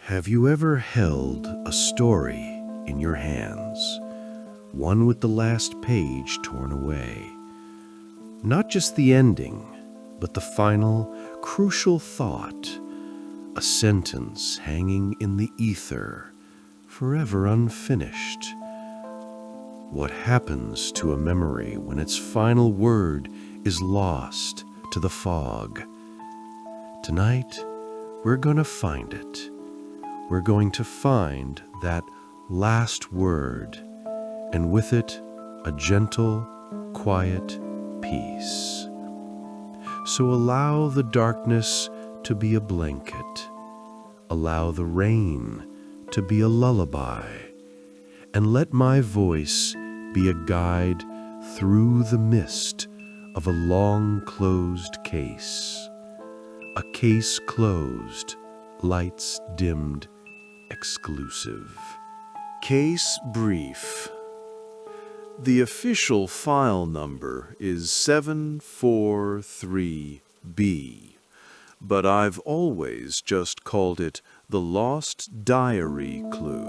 Have you ever held a story in your hands, one with the last page torn away? Not just the ending, but the final, crucial thought, a sentence hanging in the ether, forever unfinished. What happens to a memory when its final word is lost to the fog? Tonight, we're going to find it. We're going to find that last word, and with it, a gentle, quiet peace. So allow the darkness to be a blanket. Allow the rain to be a lullaby. And let my voice be a guide through the mist of a long-closed case. A case closed, lights dimmed, exclusive. Case brief. The official file number is 743B, but I've always just called it the Lost Diary Clue.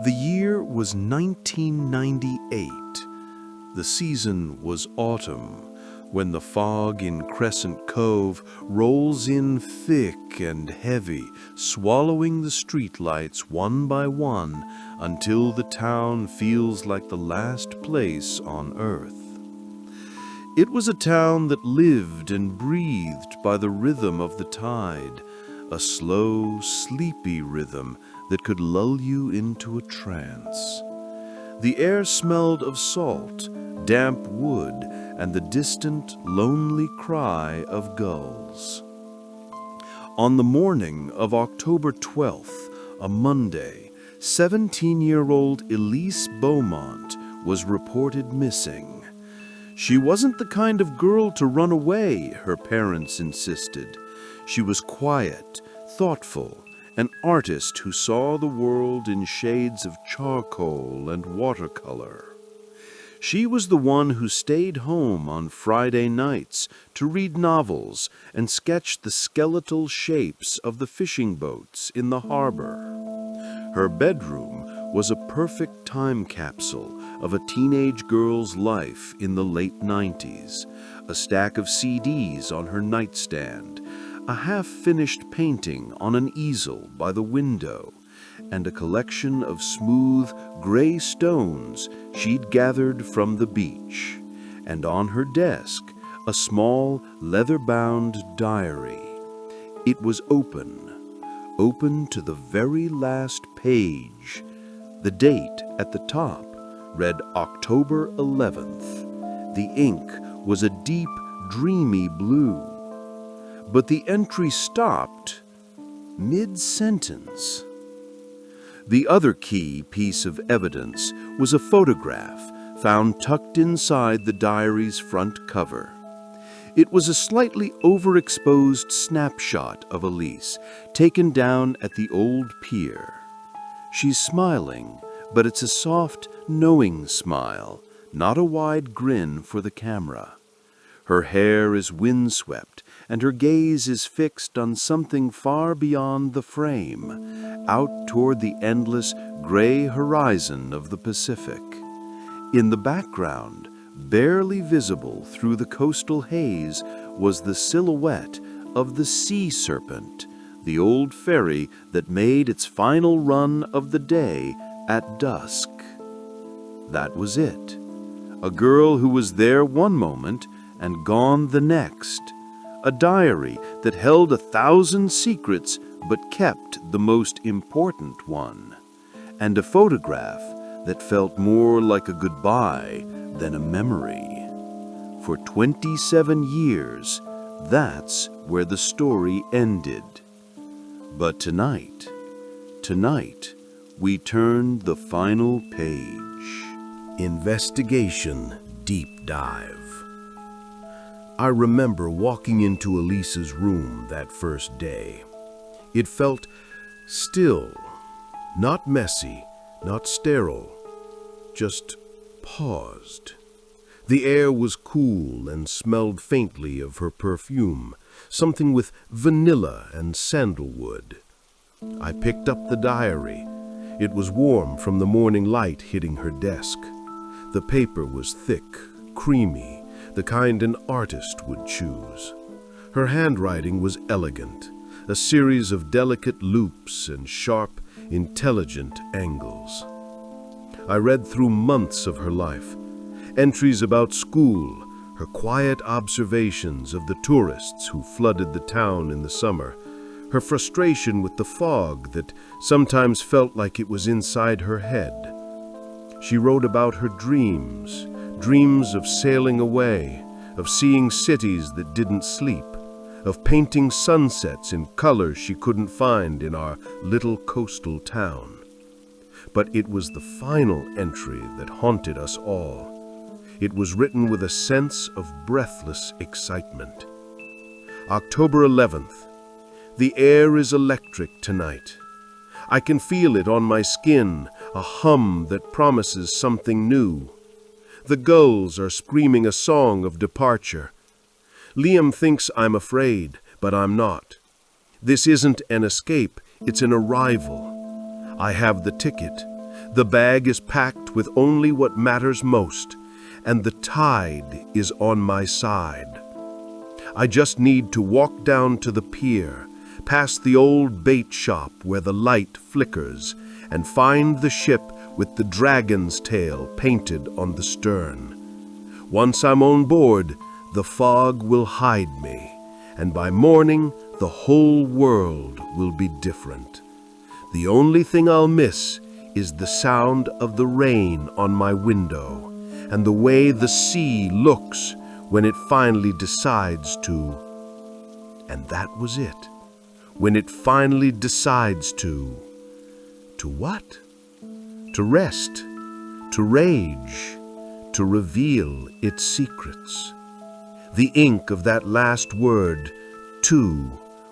The year was 1998. The season was autumn, when the fog in Crescent Cove rolls in thick and heavy, swallowing the streetlights one by one until the town feels like the last place on earth. It was a town that lived and breathed by the rhythm of the tide, a slow, sleepy rhythm that could lull you into a trance. The air smelled of salt, damp wood, and the distant, lonely cry of gulls. On the morning of October 12th, a Monday, 17-year-old Elise Beaumont was reported missing. She wasn't the kind of girl to run away, her parents insisted. She was quiet, thoughtful, an artist who saw the world in shades of charcoal and watercolor. She was the one who stayed home on Friday nights to read novels and sketch the skeletal shapes of the fishing boats in the harbor. Her bedroom was a perfect time capsule of a teenage girl's life in the late 90s, a stack of CDs on her nightstand, a half-finished painting on an easel by the window, and a collection of smooth, gray stones she'd gathered from the beach, and on her desk, a small, leather-bound diary. It was open to the very last page. The date at the top read October 11th. The ink was a deep, dreamy blue. But the entry stopped mid-sentence. The other key piece of evidence was a photograph found tucked inside the diary's front cover. It was a slightly overexposed snapshot of Elise, taken down at the old pier. She's smiling, but it's a soft, knowing smile, not a wide grin for the camera. Her hair is windswept, and her gaze is fixed on something far beyond the frame, out toward the endless gray horizon of the Pacific. In the background, barely visible through the coastal haze, was the silhouette of the sea serpent, the old ferry that made its final run of the day at dusk. That was it. A girl who was there one moment and gone the next. A diary that held 1,000 secrets but kept the most important one. And a photograph that felt more like a goodbye than a memory. For 27 years, that's where the story ended. But tonight, we turned the final page. Investigation Deep Dive. I remember walking into Elise's room that first day. It felt still, not messy, not sterile, just paused. The air was cool and smelled faintly of her perfume, something with vanilla and sandalwood. I picked up the diary. It was warm from the morning light hitting her desk. The paper was thick, creamy, the kind an artist would choose. Her handwriting was elegant, a series of delicate loops and sharp, intelligent angles. I read through months of her life, entries about school, her quiet observations of the tourists who flooded the town in the summer, her frustration with the fog that sometimes felt like it was inside her head. She wrote about her dreams, dreams of sailing away, of seeing cities that didn't sleep, of painting sunsets in colors she couldn't find in our little coastal town. But it was the final entry that haunted us all. It was written with a sense of breathless excitement. October 11th. The air is electric tonight. I can feel it on my skin, a hum that promises something new. The gulls are screaming a song of departure. Liam thinks I'm afraid, but I'm not. This isn't an escape, it's an arrival. I have the ticket. The bag is packed with only what matters most, and the tide is on my side. I just need to walk down to the pier, past the old bait shop where the light flickers, and find the ship with the dragon's tail painted on the stern. Once I'm on board, the fog will hide me, and by morning the whole world will be different. The only thing I'll miss is the sound of the rain on my window, and the way the sea looks when it finally decides to. And that was it. When it finally decides to what? To rest, to rage, to reveal its secrets. The ink of that last word, "to,"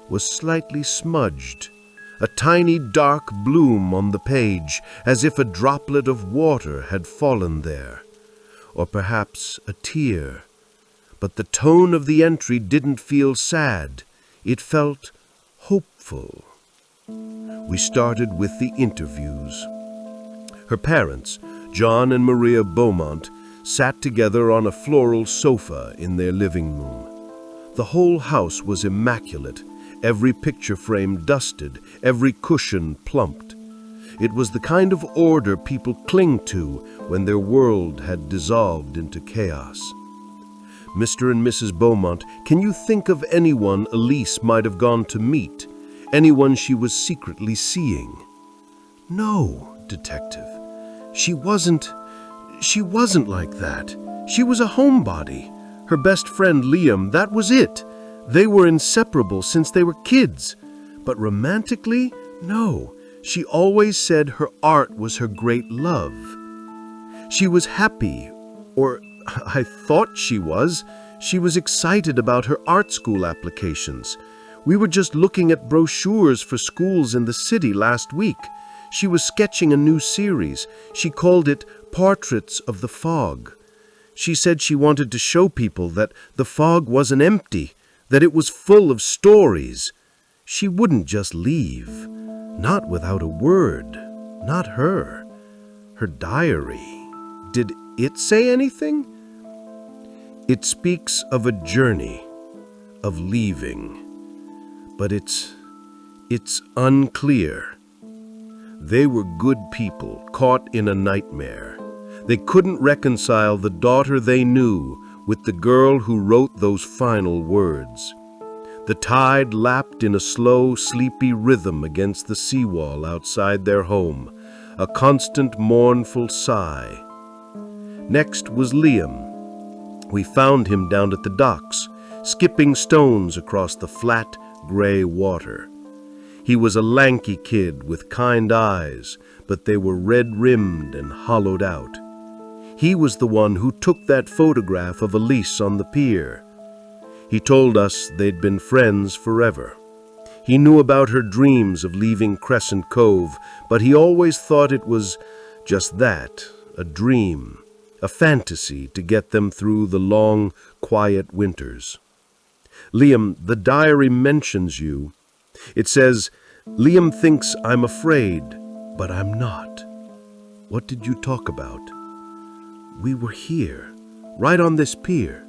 was slightly smudged, a tiny dark bloom on the page, as if a droplet of water had fallen there, or perhaps a tear. But the tone of the entry didn't feel sad, it felt hopeful. We started with the interviews. Her parents, John and Maria Beaumont, sat together on a floral sofa in their living room. The whole house was immaculate, every picture frame dusted, every cushion plumped. It was the kind of order people cling to when their world had dissolved into chaos. Mr. and Mrs. Beaumont, can you think of anyone Elise might have gone to meet? Anyone she was secretly seeing? No, Detective. She wasn't like that. She was a homebody. Her best friend Liam, that was it. They were inseparable since they were kids. But romantically, no. She always said her art was her great love. She was happy, or I thought she was. She was excited about her art school applications. We were just looking at brochures for schools in the city last week. She was sketching a new series. She called it Portraits of the Fog. She said she wanted to show people that the fog wasn't empty, that it was full of stories. She wouldn't just leave, not without a word, not her. Her diary, did it say anything? It speaks of a journey, of leaving, but it's unclear. They were good people caught in a nightmare. They couldn't reconcile the daughter they knew with the girl who wrote those final words. The tide lapped in a slow, sleepy rhythm against the seawall outside their home, a constant mournful sigh. Next was Liam. We found him down at the docks, skipping stones across the flat, gray water. He was a lanky kid with kind eyes, but they were red-rimmed and hollowed out. He was the one who took that photograph of Elise on the pier. He told us they'd been friends forever. He knew about her dreams of leaving Crescent Cove, but he always thought it was just that, a dream, a fantasy to get them through the long, quiet winters. Liam, the diary mentions you. It says, Liam thinks I'm afraid, but I'm not. What did you talk about? We were here, right on this pier.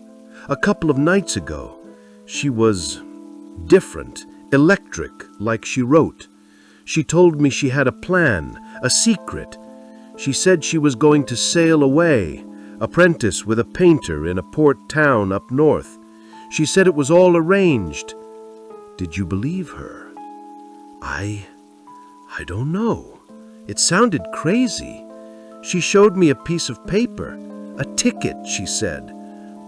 A couple of nights ago. She was different, electric, like she wrote. She told me she had a plan, a secret. She said she was going to sail away, apprentice with a painter in a port town up north. She said it was all arranged. Did you believe her? I don't know. It sounded crazy. She showed me a piece of paper, a ticket, she said.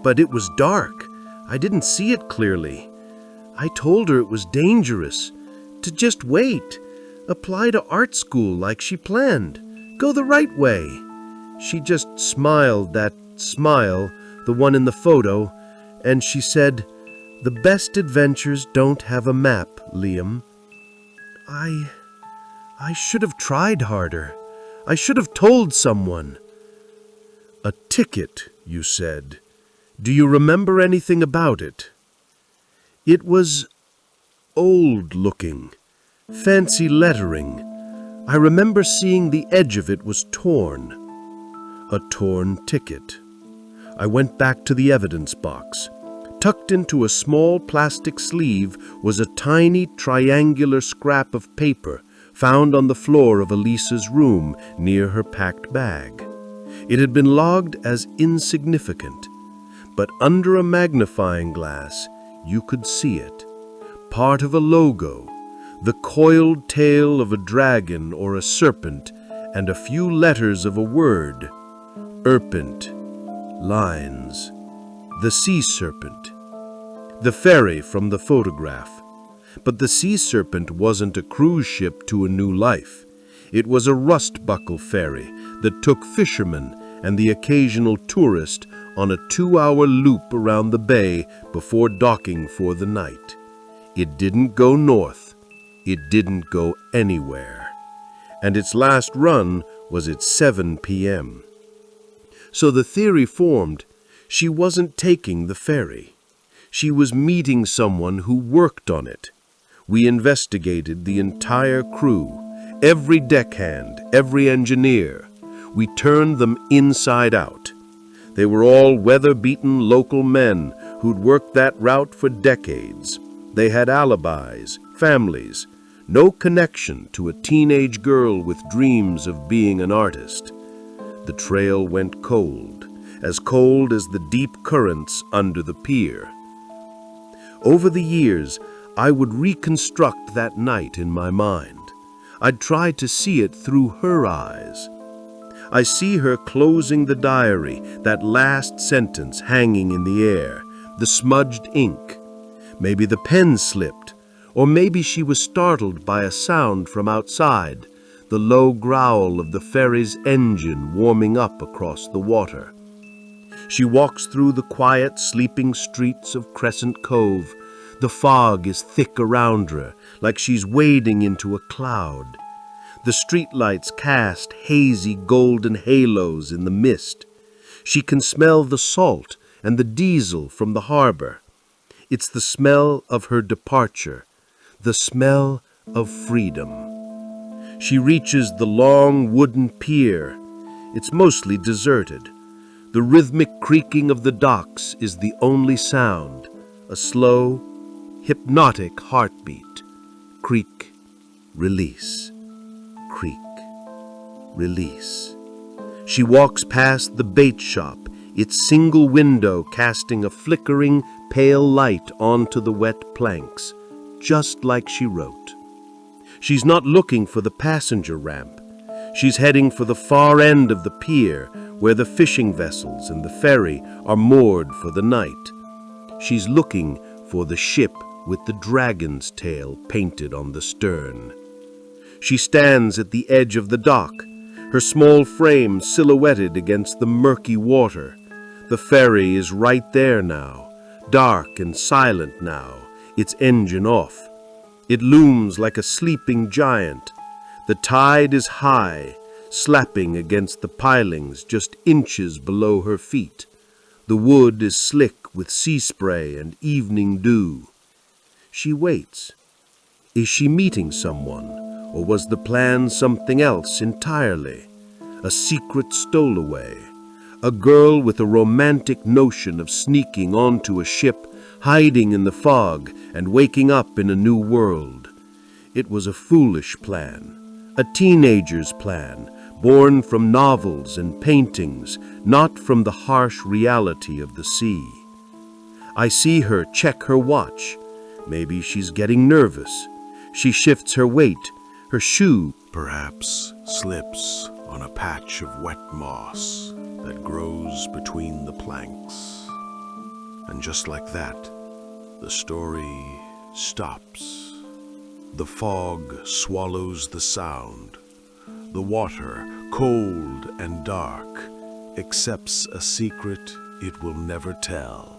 But it was dark. I didn't see it clearly. I told her it was dangerous, to just wait, apply to art school like she planned, go the right way. She just smiled that smile, the one in the photo, and she said, "The best adventures don't have a map, Liam." I should have tried harder. I should have told someone. A ticket, you said. Do you remember anything about it? It was old-looking, fancy lettering. I remember seeing the edge of it was torn. A torn ticket. I went back to the evidence box. Tucked into a small plastic sleeve was a tiny triangular scrap of paper found on the floor of Elise's room near her packed bag. It had been logged as insignificant, but under a magnifying glass you could see it. Part of a logo, the coiled tail of a dragon or a serpent, and a few letters of a word. Erpent, lines, the sea serpent, the ferry from the photograph. But the sea serpent wasn't a cruise ship to a new life. It was a rust-buckle ferry that took fishermen and the occasional tourist on a 2-hour loop around the bay before docking for the night. It didn't go north. It didn't go anywhere. And its last run was at 7 p.m. So the theory formed, she wasn't taking the ferry. She was meeting someone who worked on it. We investigated the entire crew, every deckhand, every engineer. We turned them inside out. They were all weather-beaten local men who'd worked that route for decades. They had alibis, families, no connection to a teenage girl with dreams of being an artist. The trail went cold as the deep currents under the pier. Over the years, I would reconstruct that night in my mind. I'd try to see it through her eyes. I see her closing the diary, that last sentence hanging in the air, the smudged ink. Maybe the pen slipped, or maybe she was startled by a sound from outside, the low growl of the ferry's engine warming up across the water. She walks through the quiet, sleeping streets of Crescent Cove. The fog is thick around her, like she's wading into a cloud. The streetlights cast hazy golden halos in the mist. She can smell the salt and the diesel from the harbor. It's the smell of her departure, the smell of freedom. She reaches the long wooden pier. It's mostly deserted. The rhythmic creaking of the docks is the only sound, a slow, hypnotic heartbeat. Creak, release. Creak, release. She walks past the bait shop, its single window casting a flickering, pale light onto the wet planks, just like she wrote. She's not looking for the passenger ramp. She's heading for the far end of the pier, where the fishing vessels and the ferry are moored for the night. She's looking for the ship with the dragon's tail painted on the stern. She stands at the edge of the dock, her small frame silhouetted against the murky water. The ferry is right there now, dark and silent now, its engine off. It looms like a sleeping giant. The tide is high, slapping against the pilings just inches below her feet. The wood is slick with sea spray and evening dew. She waits. Is she meeting someone, or was the plan something else entirely? A secret stowaway, a girl with a romantic notion of sneaking onto a ship, hiding in the fog, and waking up in a new world. It was a foolish plan, a teenager's plan, born from novels and paintings, not from the harsh reality of the sea. I see her check her watch. Maybe she's getting nervous. She shifts her weight. Her shoe Perhaps slips on a patch of wet moss that grows between the planks. And just like that, the story stops. The fog swallows the sound. The water, cold and dark, accepts a secret it will never tell.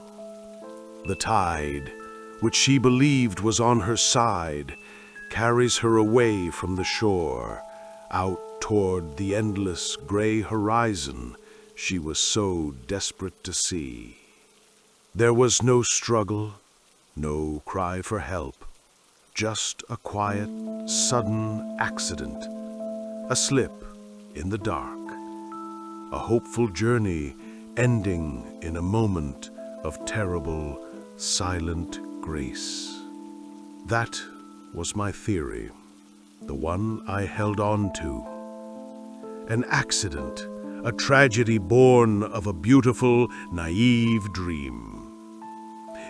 The tide, which she believed was on her side, carries her away from the shore, out toward the endless gray horizon she was so desperate to see. There was no struggle, no cry for help, just a quiet, sudden accident, a slip in the dark, a hopeful journey ending in a moment of terrible, silent grace. That was my theory, the one I held on to. An accident, a tragedy born of a beautiful, naive dream.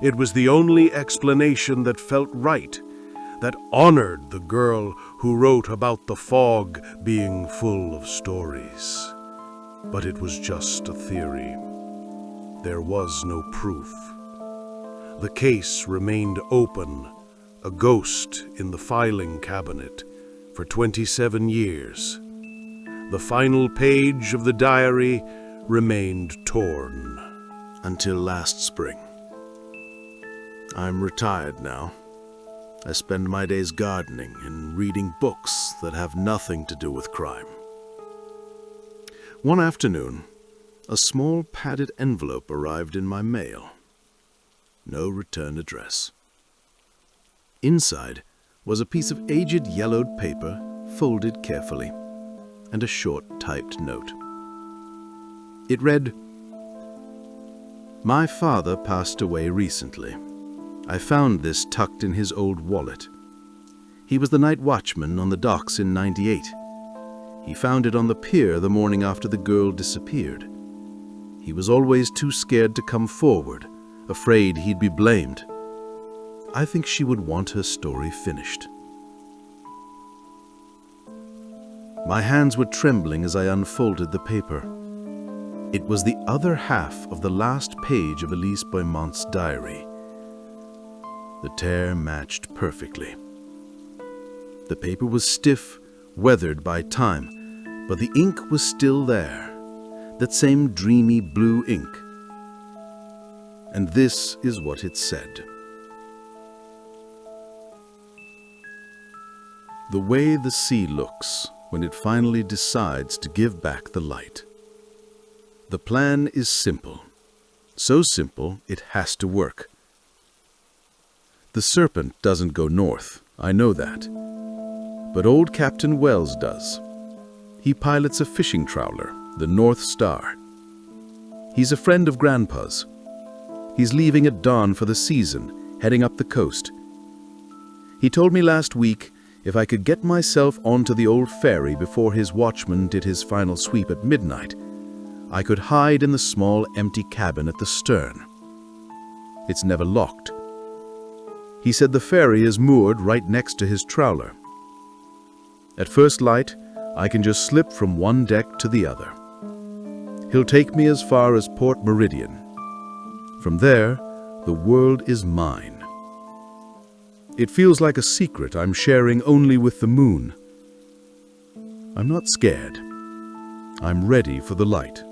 It was the only explanation that felt right, that honored the girl who wrote about the fog being full of stories. But it was just a theory. There was no proof. The case remained open, a ghost in the filing cabinet, for 27 years. The final page of the diary remained torn. Until last spring. I'm retired now. I spend my days gardening and reading books that have nothing to do with crime. One afternoon, a small padded envelope arrived in my mail. No return address. Inside was a piece of aged yellowed paper, folded carefully, and a short typed note. It read, "My father passed away recently. I found this tucked in his old wallet. He was the night watchman on the docks in '98. He found it on the pier the morning after the girl disappeared. He was always too scared to come forward, afraid he'd be blamed. I think she would want her story finished." My hands were trembling as I unfolded the paper. It was the other half of the last page of Elise Beaumont's diary. The tear matched perfectly. The paper was stiff, weathered by time, but the ink was still there, that same dreamy blue ink. And this is what it said. "The way the sea looks when it finally decides to give back the light. The plan is simple, so simple it has to work. The Serpent doesn't go north, I know that. But old Captain Wells does. He pilots a fishing trawler, the North Star. He's a friend of Grandpa's. He's leaving at dawn for the season, heading up the coast. He told me last week if I could get myself onto the old ferry before his watchman did his final sweep at midnight, I could hide in the small empty cabin at the stern. It's never locked. He said the ferry is moored right next to his trawler. At first light, I can just slip from one deck to the other. He'll take me as far as Port Meridian. From there, the world is mine. It feels like a secret I'm sharing only with the moon. I'm not scared. I'm ready for the light."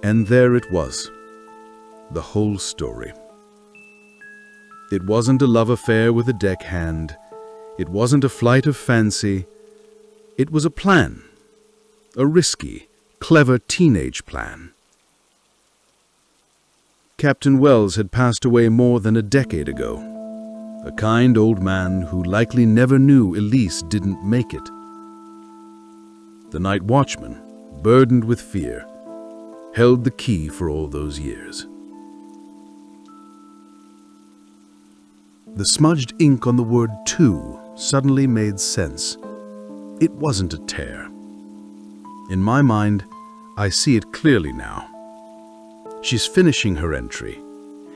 And there it was, the whole story. It wasn't a love affair with a deckhand. It wasn't a flight of fancy. It was a plan, a risky, clever teenage plan. Captain Wells had passed away more than a decade ago. A kind old man who likely never knew Elise didn't make it. The night watchman, burdened with fear, held the key for all those years. The smudged ink on the word "to" suddenly made sense. It wasn't a tear. In my mind, I see it clearly now. She's finishing her entry,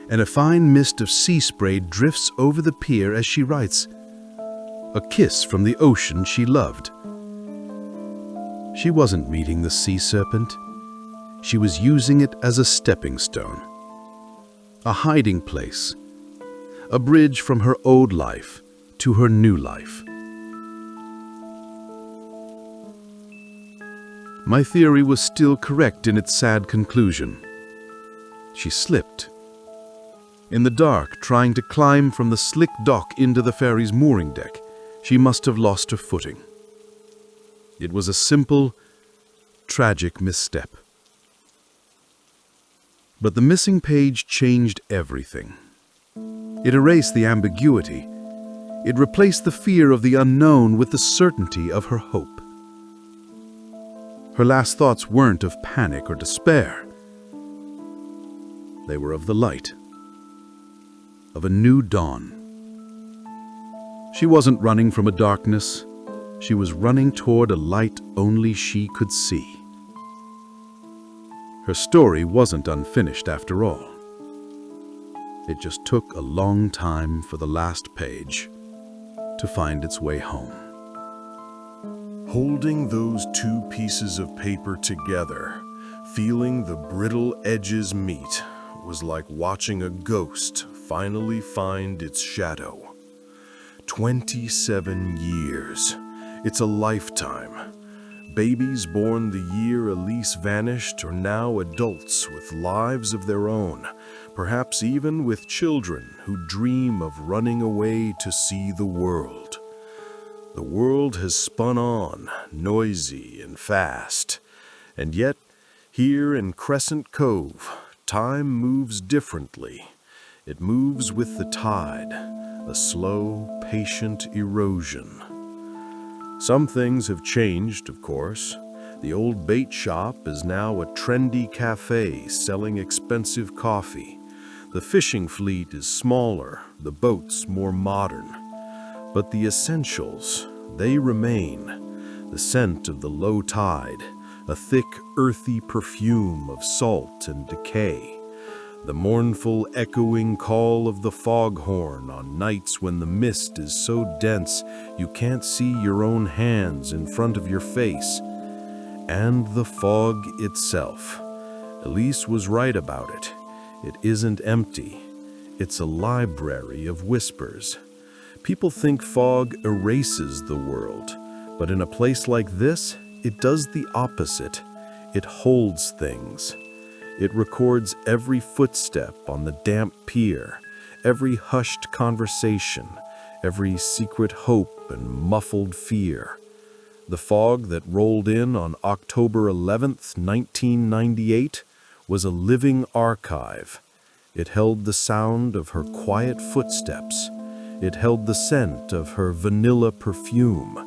and a fine mist of sea spray drifts over the pier as she writes, "A kiss from the ocean she loved." She wasn't meeting the sea serpent. She was using it as a stepping stone, a hiding place, a bridge from her old life to her new life. My theory was still correct in its sad conclusion. She slipped. In the dark, trying to climb from the slick dock into the ferry's mooring deck, she must have lost her footing. It was a simple, tragic misstep. But the missing page changed everything. It erased the ambiguity. It replaced the fear of the unknown with the certainty of her hope. Her last thoughts weren't of panic or despair. They were of the light, of a new dawn. She wasn't running from a darkness. She was running toward a light only she could see. Her story wasn't unfinished after all. It just took a long time for the last page to find its way home. Holding those two pieces of paper together, feeling the brittle edges meet, was like watching a ghost finally find its shadow. 27 years. It's a lifetime. Babies born the year Elise vanished are now adults with lives of their own, perhaps even with children who dream of running away to see the world. The world has spun on, noisy and fast, and yet, here in Crescent Cove, time moves differently. It moves with the tide, a slow, patient erosion. Some things have changed, of course. The old bait shop is now a trendy cafe selling expensive coffee. The fishing fleet is smaller, the boats more modern. But the essentials, they remain. The scent of the low tide, a thick, earthy perfume of salt and decay. The mournful, echoing call of the foghorn on nights when the mist is so dense you can't see your own hands in front of your face. And the fog itself. Elise was right about it. It isn't empty. It's a library of whispers. People think fog erases the world, but in a place like this, it does the opposite. It holds things. It records every footstep on the damp pier, every hushed conversation, every secret hope and muffled fear. The fog that rolled in on October 11th, 1998, was a living archive. It held the sound of her quiet footsteps. It held the scent of her vanilla perfume.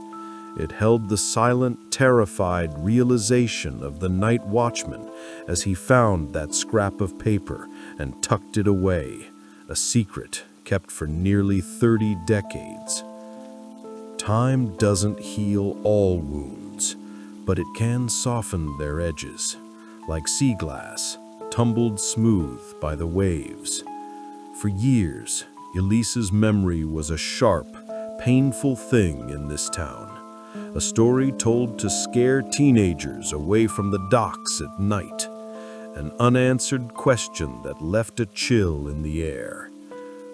It held the silent, terrified realization of the night watchman as he found that scrap of paper and tucked it away, a secret kept for nearly 30 decades. Time doesn't heal all wounds, but it can soften their edges, like sea glass, tumbled smooth by the waves. For years, Elise's memory was a sharp, painful thing in this town. A story told to scare teenagers away from the docks at night. An unanswered question that left a chill in the air.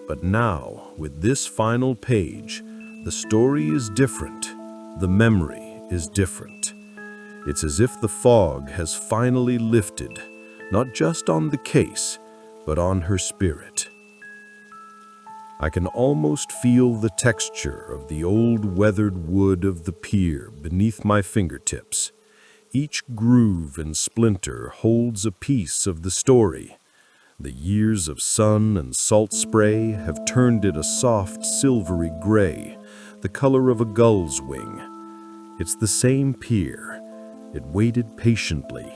But now, with this final page, the story is different. The memory is different. It's as if the fog has finally lifted, not just on the case, but on her spirit. I can almost feel the texture of the old weathered wood of the pier beneath my fingertips. Each groove and splinter holds a piece of the story. The years of sun and salt spray have turned it a soft, silvery gray, the color of a gull's wing. It's the same pier. It waited patiently.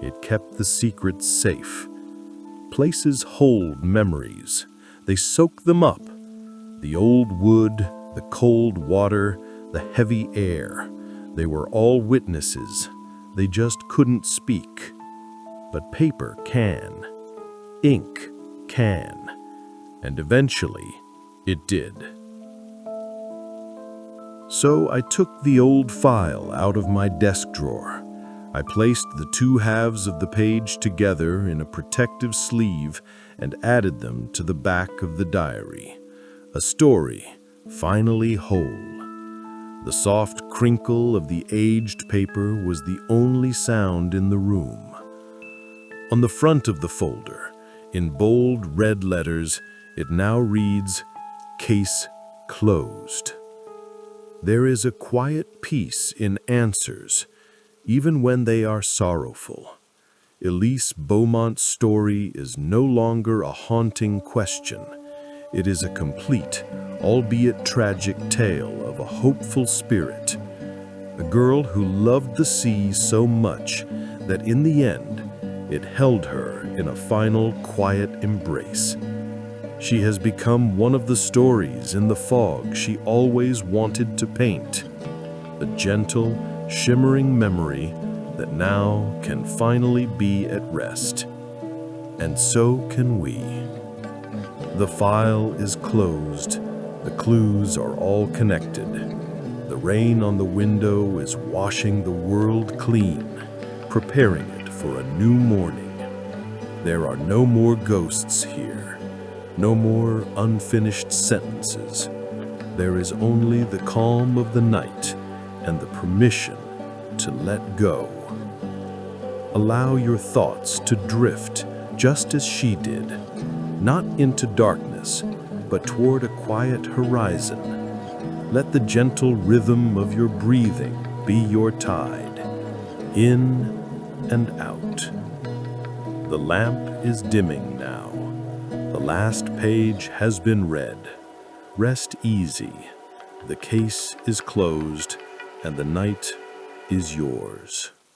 It kept the secrets safe. Places hold memories. They soak them up. The old wood, the cold water, the heavy air. They were all witnesses. They just couldn't speak. But paper can. Ink can. And eventually, it did. So I took the old file out of my desk drawer. I placed the two halves of the page together in a protective sleeve and added them to the back of the diary. A story, finally whole. The soft crinkle of the aged paper was the only sound in the room. On the front of the folder, in bold red letters, it now reads, "Case closed." There is a quiet peace in answers, even when they are sorrowful. Elise Beaumont's story is no longer a haunting question. It is a complete, albeit tragic tale of a hopeful spirit. A girl who loved the sea so much that in the end, it held her in a final quiet embrace. She has become one of the stories in the fog she always wanted to paint. A gentle, shimmering memory that now can finally be at rest. And so can we. The file is closed. The clues are all connected. The rain on the window is washing the world clean, preparing it for a new morning. There are no more ghosts here. No more unfinished sentences. There is only the calm of the night and the permission to let go. Allow your thoughts to drift just as she did, not into darkness, but toward a quiet horizon. Let the gentle rhythm of your breathing be your tide, in and out. The lamp is dimming now. The last page has been read. Rest easy. The case is closed, and the night is yours.